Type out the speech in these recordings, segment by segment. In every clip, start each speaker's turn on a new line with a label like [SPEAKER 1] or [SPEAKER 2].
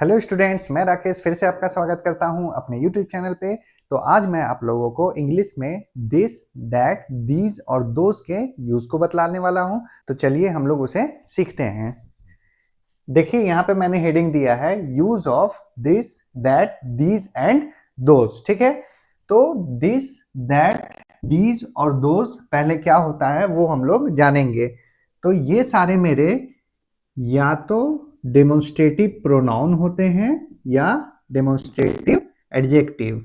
[SPEAKER 1] Hello students, मैं राकेश फिर से आपका स्वागत करता हूं अपने यूट्यूब चैनल पे। तो आज मैं आप लोगों को इंग्लिश में दिस, दैट, दीज और दोज के यूज को बतलाने वाला हूं। तो चलिए हम लोग उसे सीखते हैं। देखिए यहाँ पे मैंने हेडिंग दिया है use of this, that, these and those. ठीक है, तो दिस, दैट, दीज और दोज पहले क्या होता है वो हम लोग जानेंगे। तो ये सारे मेरे या तो डेमोन्स्ट्रेटिव प्रोनाउन होते हैं या डेमोन्स्ट्रेटिव एडजेक्टिव।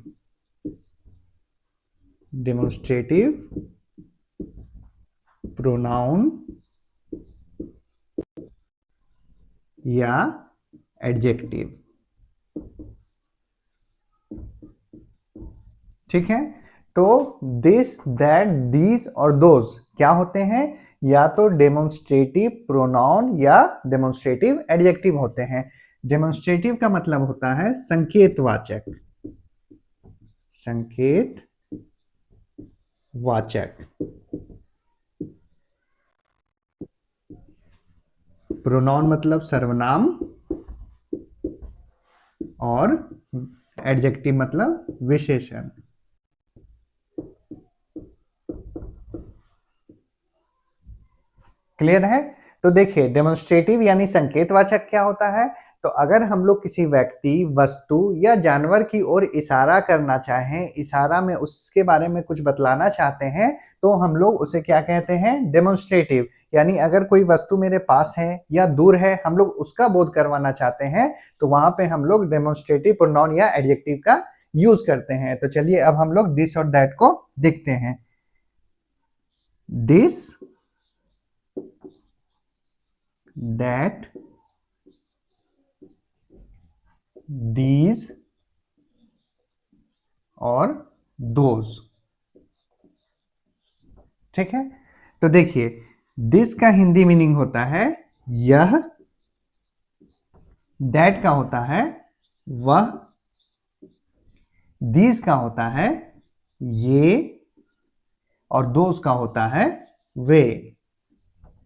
[SPEAKER 1] डेमोन्स्ट्रेटिव प्रोनाउन या एडजेक्टिव। ठीक है, तो दिस, दैट, दीज और दोज क्या होते हैं? या तो डेमोन्स्ट्रेटिव प्रोनाउन या डेमोन्स्ट्रेटिव एडजेक्टिव होते हैं। डेमोन्स्ट्रेटिव का मतलब होता है संकेतवाचक। संकेतवाचक। प्रोनाउन मतलब सर्वनाम और एडजेक्टिव मतलब विशेषण। क्लियर है? तो देखिए डेमोन्स्ट्रेटिव यानी संकेतवाचक क्या होता है। तो अगर हम लोग किसी व्यक्ति, वस्तु या जानवर की ओर इशारा करना चाहें, इशारा में उसके बारे में कुछ बतलाना चाहते हैं, तो हम लोग उसे क्या कहते हैं? डेमोन्स्ट्रेटिव। यानी अगर कोई वस्तु मेरे पास है या दूर है, हम लोग उसका बोध करवाना चाहते हैं, तो वहां पे हम लोग डेमोन्स्ट्रेटिव प्रोनाउन या एडजेक्टिव का यूज करते हैं। तो चलिए अब हम लोग दिस और दैट को देखते हैं। दिस, दैट, दीज और दोज। ठीक है, तो देखिए दिस का हिंदी मीनिंग होता है यह, दैट का होता है वह, दीज का होता है ये और दोज का होता है वे।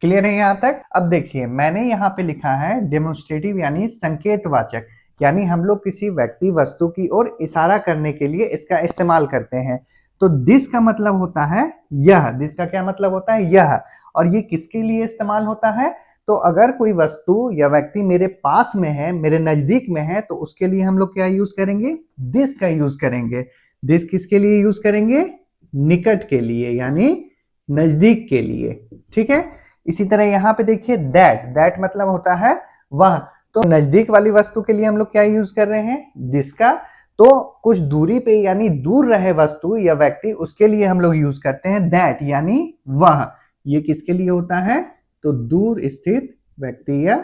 [SPEAKER 1] क्लियर है यहां तक? अब देखिए मैंने यहां पे लिखा है डेमोन्स्ट्रेटिव यानी संकेतवाचक, यानी हम लोग किसी व्यक्ति, वस्तु की ओर इशारा करने के लिए इसका इस्तेमाल करते हैं। तो दिस का मतलब होता है यह। दिस का क्या मतलब होता है? यह। और ये किसके लिए इस्तेमाल होता है? तो अगर कोई वस्तु या व्यक्ति मेरे पास में है, मेरे नजदीक में है, तो उसके लिए हम लोग क्या यूज करेंगे? दिस का यूज करेंगे। दिस किसके लिए यूज करेंगे? निकट के लिए, यानी नजदीक के लिए। ठीक है, इसी तरह यहां पे देखिए दैट, दैट मतलब होता है वह। तो नजदीक वाली वस्तु के लिए हम लोग क्या यूज कर रहे हैं? दिस का। तो कुछ दूरी पे यानी दूर रहे वस्तु या व्यक्ति, उसके लिए हम लोग यूज करते हैं दैट यानी वह। ये किसके लिए होता है? तो दूर स्थित व्यक्ति या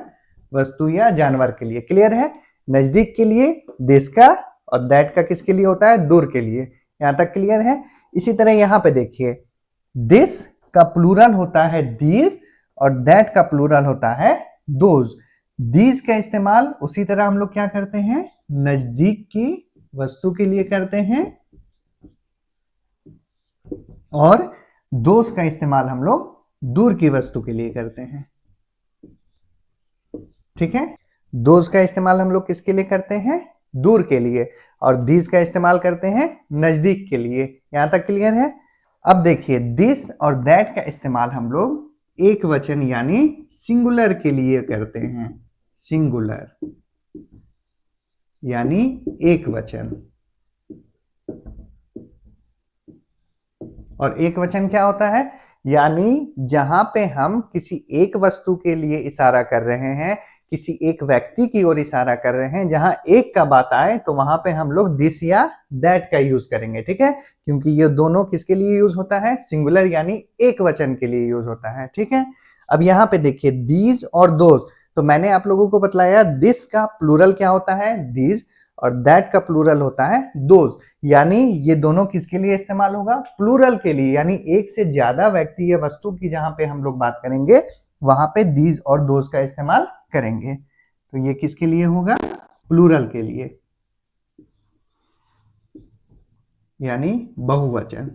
[SPEAKER 1] वस्तु या जानवर के लिए। क्लियर है? नजदीक के लिए दिस का और दैट का किसके लिए होता है? दूर के लिए। यहां तक क्लियर है? इसी तरह यहां पे देखिए दिस का प्लूरल होता है दीज और दैट का प्लूरल होता है दोज। दीज का इस्तेमाल उसी तरह हम लोग क्या करते हैं? नजदीक की वस्तु के लिए करते हैं, और दोज का इस्तेमाल हम लोग दूर की वस्तु के लिए करते हैं। ठीक है, दोज का इस्तेमाल हम लोग किसके लिए करते हैं? दूर के लिए। और दीज का इस्तेमाल करते हैं नजदीक के लिए। यहां तक क्लियर है? अब देखिए दिस और दैट का इस्तेमाल हम लोग एक वचन यानी सिंगुलर के लिए करते हैं। सिंगुलर यानी एक वचन। और एक वचन क्या होता है? यानी जहां पे हम किसी एक वस्तु के लिए इशारा कर रहे हैं, किसी एक व्यक्ति की ओर इशारा कर रहे हैं, जहां एक का बात आए तो वहां पे हम लोग दिस या दैट का यूज करेंगे। ठीक है, क्योंकि ये दोनों किसके लिए यूज होता है? सिंगुलर यानी एक वचन के लिए यूज होता है। ठीक है, अब यहां पे देखिए दीज और दोज। तो मैंने आप लोगों को बतलाया दिस का प्लूरल क्या होता है? दीज, और दैट का प्लूरल होता है दोज। यानी ये दोनों किसके लिए इस्तेमाल होगा? प्लूरल के लिए, यानी एक से ज्यादा व्यक्ति या वस्तु की जहां पे हम लोग बात करेंगे वहां पे दीज और दोज का इस्तेमाल करेंगे। तो ये किसके लिए होगा? प्लूरल के लिए, यानी बहुवचन।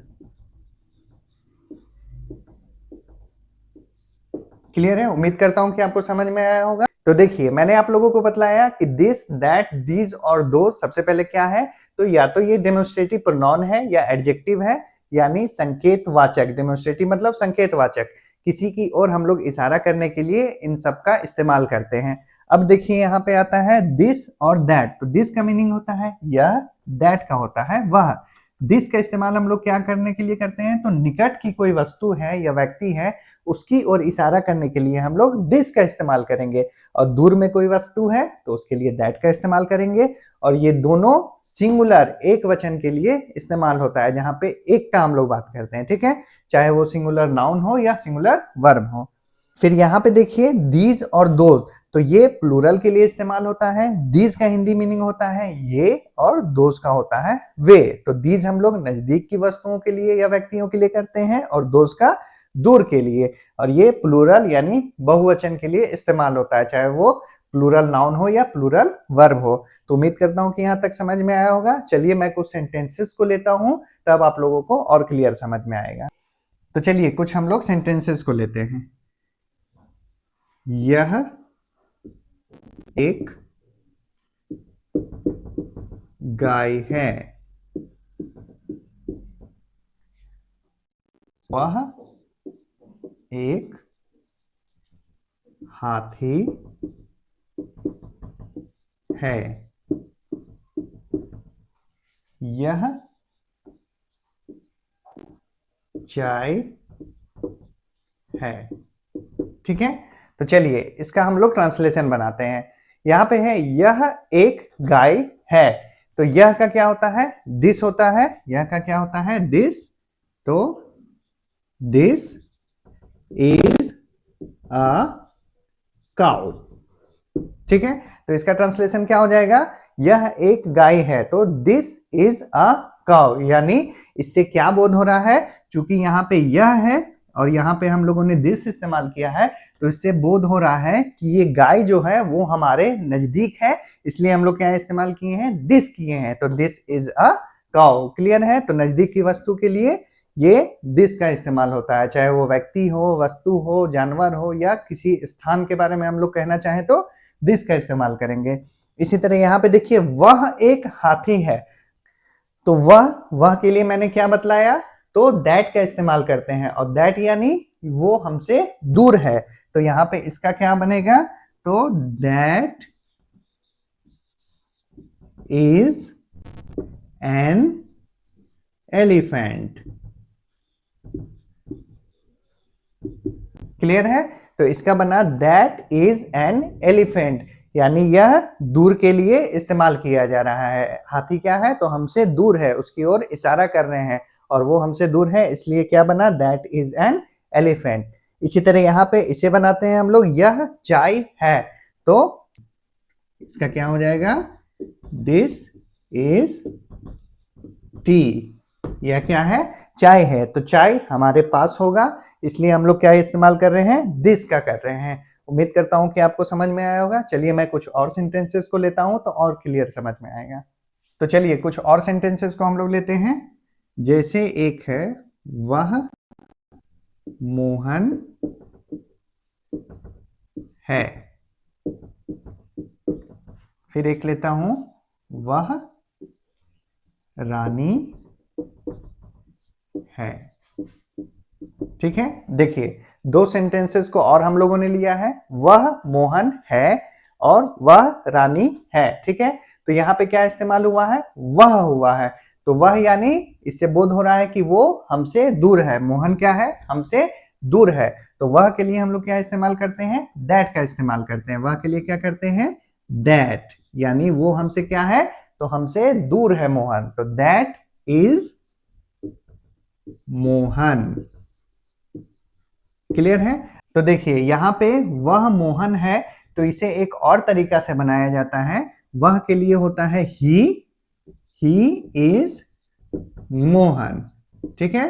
[SPEAKER 1] क्लियर है? उम्मीद करता हूं कि आपको समझ में आया होगा। तो देखिए मैंने आप लोगों को बतलाया कि दिस, दैट, दीज और दोस सबसे पहले क्या है, तो या तो ये डेमोन्स्ट्रेटिव प्रोनाउन है या एडजेक्टिव है, यानी संकेतवाचक। डेमोन्स्ट्रेटिव मतलब संकेतवाचक, किसी की ओर हम लोग इशारा करने के लिए इन सब का इस्तेमाल करते हैं। अब देखिए यहाँ पे आता है दिस और दैट, तो दिस का मीनिंग होता है यह, दैट का होता है वह। दिस का इस्तेमाल हम लोग क्या करने के लिए करते हैं, तो निकट की कोई वस्तु है या व्यक्ति है उसकी ओर इशारा करने के लिए हम लोग दिस का इस्तेमाल करेंगे, और दूर में कोई वस्तु है तो उसके लिए दैट का इस्तेमाल करेंगे। और ये दोनों सिंगुलर एक वचन के लिए इस्तेमाल होता है, जहां पे एक का हम लोग बात करते हैं, ठीक है, चाहे वो सिंगुलर नाउन हो या सिंगुलर वर्ब हो। फिर यहाँ पे देखिए दीज और दोज, तो ये प्लूरल के लिए इस्तेमाल होता है। दीज का हिंदी मीनिंग होता है ये, और दोज का होता है वे। तो दीज हम लोग नजदीक की वस्तुओं के लिए या व्यक्तियों के लिए करते हैं, और दोज का दूर के लिए। और ये प्लूरल यानी बहुवचन के लिए इस्तेमाल होता है, चाहे वो प्लूरल नाउन हो या प्लूरल वर्ब हो। तो उम्मीद करता हूं कि यहाँ तक समझ में आया होगा। चलिए मैं कुछ सेंटेंसेस को लेता हूं, तब आप लोगों को और क्लियर समझ में आएगा। तो चलिए कुछ हम लोग सेंटेंसेस को लेते हैं। यह एक गाय है, वह एक हाथी है, यह चाय है। ठीक है, तो चलिए इसका हम लोग ट्रांसलेशन बनाते हैं। यहां पे है यह एक गाय है, तो यह का क्या होता है, दिस होता है। यह का क्या होता है, दिस। तो दिस इज अ काउ। ठीक है, तो इसका ट्रांसलेशन क्या हो जाएगा, यह एक गाय है, तो दिस इज अ काउ। यानी इससे क्या बोध हो रहा है, चूंकि यहाँ पे यह है और यहाँ पे हम लोगों ने दिस इस्तेमाल किया है, तो इससे बोध हो रहा है कि ये गाय जो है वो हमारे नजदीक है, इसलिए हम लोग क्या इस्तेमाल किए हैं, दिस किए हैं। तो this is a cow. Clear है, तो नजदीक की वस्तु के लिए ये दिस का इस्तेमाल होता है, चाहे वो व्यक्ति हो, वस्तु हो, जानवर हो, या किसी स्थान के बारे में हम लोग कहना चाहें तो दिस का इस्तेमाल करेंगे। इसी तरह यहाँ पे देखिए वह एक हाथी है, तो वह के लिए मैंने क्या बतलाया, तो दैट का इस्तेमाल करते हैं, और दैट यानी वो हमसे दूर है, तो यहाँ पे इसका क्या बनेगा, तो that is an elephant. Clear है, तो इसका बना दैट इज एन एलिफेंट, यानी यह दूर के लिए इस्तेमाल किया जा रहा है। हाथी क्या है, तो हमसे दूर है, उसकी ओर इशारा कर रहे हैं, और वो हमसे दूर है, इसलिए क्या बना, दैट इज एन एलिफेंट। इसी तरह यहाँ पे इसे बनाते हैं हम लोग, यह चाय है, तो इसका क्या हो जाएगा, दिस इज टी। यह क्या है, चाय है, तो चाय हमारे पास होगा, इसलिए हम लोग क्या इस्तेमाल कर रहे हैं, दिस का कर रहे हैं। उम्मीद करता हूं कि आपको समझ में आया होगा। चलिए मैं कुछ और सेंटेंसेस को लेता हूं तो और क्लियर समझ में आएगा। तो चलिए कुछ और सेंटेंसेस को हम लोग लेते हैं। जैसे एक है, वह मोहन है। फिर एक लेता हूं, वह रानी है। ठीक है, देखिए दो सेंटेंसेस को और हम लोगों ने लिया है, वह मोहन है और वह रानी है। ठीक है, तो यहाँ पे क्या इस्तेमाल हुआ है, वह हुआ है, तो वह यानी इससे बोध हो रहा है कि वो हमसे दूर है। मोहन क्या है, हमसे दूर है, तो वह के लिए हम लोग क्या इस्तेमाल करते हैं, दैट का इस्तेमाल करते हैं। वह के लिए क्या करते हैं, दैट, यानी वो हमसे क्या है, तो हमसे दूर है मोहन, तो दैट इज मोहन। क्लियर है, तो देखिए यहां पे वह मोहन है, तो इसे एक और तरीका से बनाया जाता है। वह के लिए होता है ही इज मोहन। ठीक है,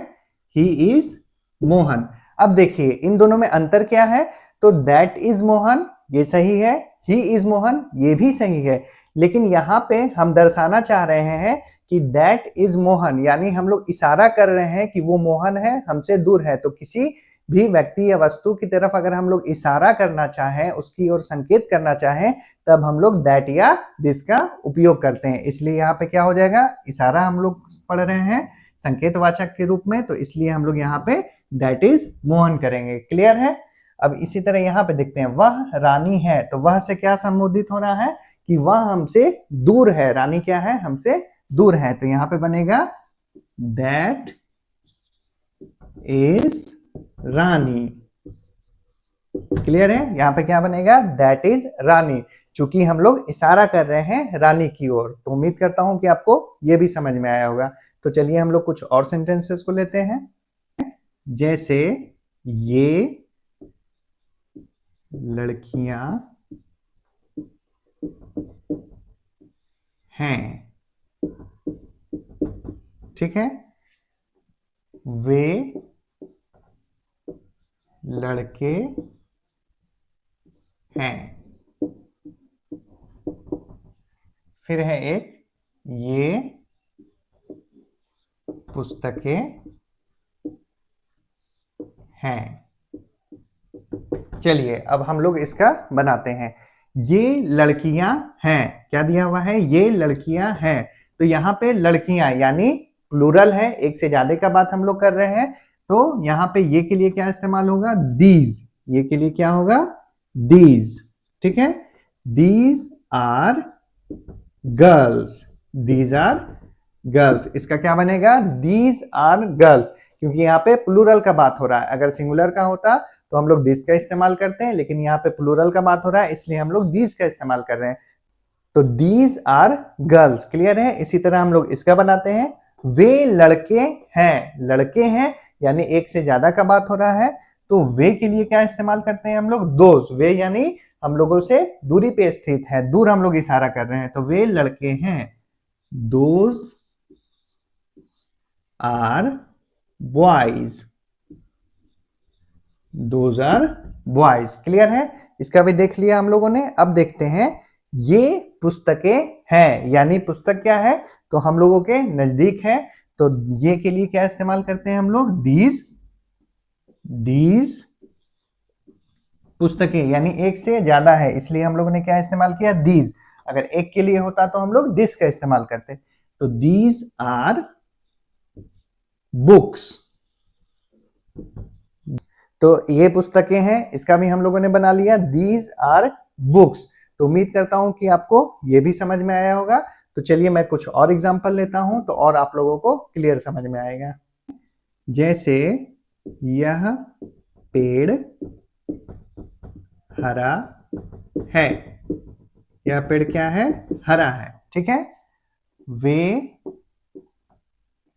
[SPEAKER 1] ही इज मोहन। अब देखिए इन दोनों में अंतर क्या है, तो दैट इज मोहन ये सही है, ही इज मोहन ये भी सही है, लेकिन यहाँ पे हम दर्शाना चाह रहे हैं कि दैट इज मोहन, यानी हम लोग इशारा कर रहे हैं कि वो मोहन है, हमसे दूर है। तो किसी भी व्यक्ति या वस्तु की तरफ अगर हम लोग इशारा करना चाहें, उसकी ओर संकेत करना चाहें, तब हम लोग दैट या दिस का उपयोग करते हैं। इसलिए यहाँ पे क्या हो जाएगा, इशारा हम लोग पढ़ रहे हैं संकेतवाचक के रूप में, तो इसलिए हम लोग यहाँ पे दैट इज मोहन करेंगे। क्लियर है। अब इसी तरह यहाँ पे देखते हैं, वह रानी है, तो वह से क्या संबोधित हो रहा है कि वह हमसे दूर है। रानी क्या है, हमसे दूर है, तो यहाँ पे बनेगा दैट इज रानी। क्लियर है। यहाँ पे क्या बनेगा, दैट इज रानी, चूंकि हम लोग इशारा कर रहे हैं रानी की ओर। तो उम्मीद करता हूं कि आपको ये भी समझ में आया होगा। तो चलिए हम लोग कुछ और सेंटेंसेस को लेते हैं। जैसे ये लड़कियां हैं, ठीक है, वे लड़के हैं। फिर है एक, ये पुस्तकें हैं। चलिए अब हम लोग इसका बनाते हैं। ये लड़कियां हैं, क्या दिया हुआ है, ये लड़कियां हैं, तो यहाँ पे लड़कियां यानी प्लूरल है, एक से ज्यादा का बात हम लोग कर रहे हैं, तो यहाँ पे ये के लिए क्या इस्तेमाल होगा, दीज। ये के लिए क्या होगा, दीज, ठीक है। These are girls, these are girls, इसका क्या बनेगा, दीज आर गर्ल्स, क्योंकि यहाँ पे प्लूरल का बात हो रहा है। अगर सिंगुलर का होता तो हम लोग दिस का इस्तेमाल करते हैं, लेकिन यहाँ पे प्लूरल का बात हो रहा है, इसलिए हम लोग दीज का इस्तेमाल कर रहे हैं। तो दीज आर गर्ल्स, क्लियर है। इसी तरह हम लोग इसका बनाते हैं, वे लड़के हैं। लड़के हैं यानी एक से ज्यादा का बात हो रहा है, तो वे के लिए क्या इस्तेमाल करते हैं हम लोग, दोज। वे यानी हम लोगों से दूरी पे स्थित है, दूर हम लोग इशारा कर रहे हैं, तो वे लड़के हैं। Those are boys, those are boys. Clear है। इसका भी देख लिया हम लोगों ने। अब देखते हैं, ये पुस्तकें हैं, यानी पुस्तक क्या है, तो हम लोगों के नजदीक है, तो ये के लिए क्या इस्तेमाल करते हैं हम लोग, दीज। दीज पुस्तकें यानी एक से ज्यादा है, इसलिए हम लोगों ने क्या इस्तेमाल किया, दीज। अगर एक के लिए होता तो हम लोग दिस का इस्तेमाल करते। तो दीज आर बुक्स, तो ये पुस्तकें हैं, इसका भी हम लोगों ने बना लिया, दीज आर बुक्स। तो उम्मीद करता हूं कि आपको ये भी समझ में आया होगा। तो चलिए मैं कुछ और एग्जांपल लेता हूं, तो और आप लोगों को क्लियर समझ में आएगा। जैसे यह पेड़ हरा है, यह पेड़ क्या है, हरा है, ठीक है। वे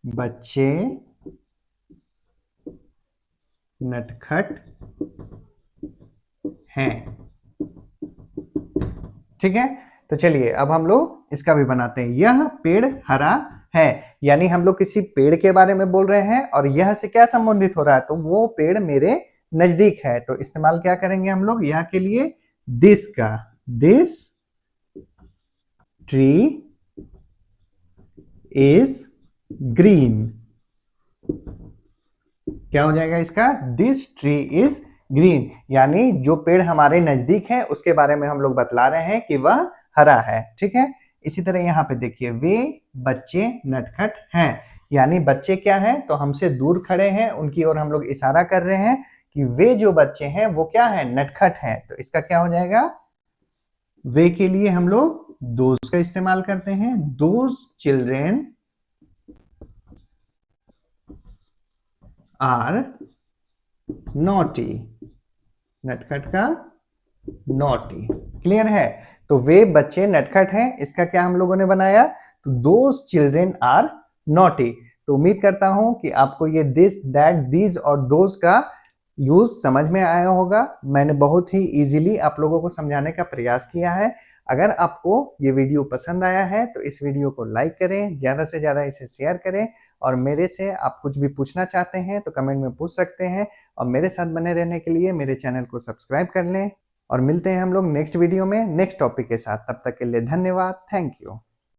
[SPEAKER 1] बच्चे नटखट हैं, ठीक है। तो चलिए अब हम लोग इसका भी बनाते हैं। यह पेड़ हरा है, यानी हम लोग किसी पेड़ के बारे में बोल रहे हैं, और यह से क्या संबंधित हो रहा है, तो वो पेड़ मेरे नजदीक है, तो इस्तेमाल क्या करेंगे हम लोग, यह के लिए दिस का। दिस ट्री इज ग्रीन, क्या हो जाएगा इसका, दिस ट्री इज ग्रीन, यानी जो पेड़ हमारे नजदीक है उसके बारे में हम लोग बतला रहे हैं कि वह हरा है, ठीक है। इसी तरह यहाँ पे देखिए, वे बच्चे नटखट हैं, यानी बच्चे क्या है, तो हमसे दूर खड़े हैं, उनकी ओर हम लोग इशारा कर रहे हैं कि वे जो बच्चे हैं वो क्या है, नटखट हैं, तो इसका क्या हो जाएगा, वे के लिए हम लोग दोज का इस्तेमाल करते हैं। दोज चिल्ड्रेन आर नॉटी, नटखट का नॉटी, क्लियर है। तो वे बच्चे नटखट हैं, इसका क्या हम लोगों ने बनाया, तो दोज चिल्ड्रेन आर नॉटी। तो उम्मीद करता हूं कि आपको ये दिस, दैट, दीज और दोज का यूज समझ में आया होगा। मैंने बहुत ही इजीली आप लोगों को समझाने का प्रयास किया है। अगर आपको ये वीडियो पसंद आया है तो इस वीडियो को लाइक करें, ज़्यादा से ज़्यादा इसे शेयर करें, और मेरे से आप कुछ भी पूछना चाहते हैं तो कमेंट में पूछ सकते हैं, और मेरे साथ बने रहने के लिए मेरे चैनल को सब्सक्राइब कर लें। और मिलते हैं हम लोग नेक्स्ट वीडियो में नेक्स्ट टॉपिक के साथ। तब तक के लिए धन्यवाद, थैंक यू।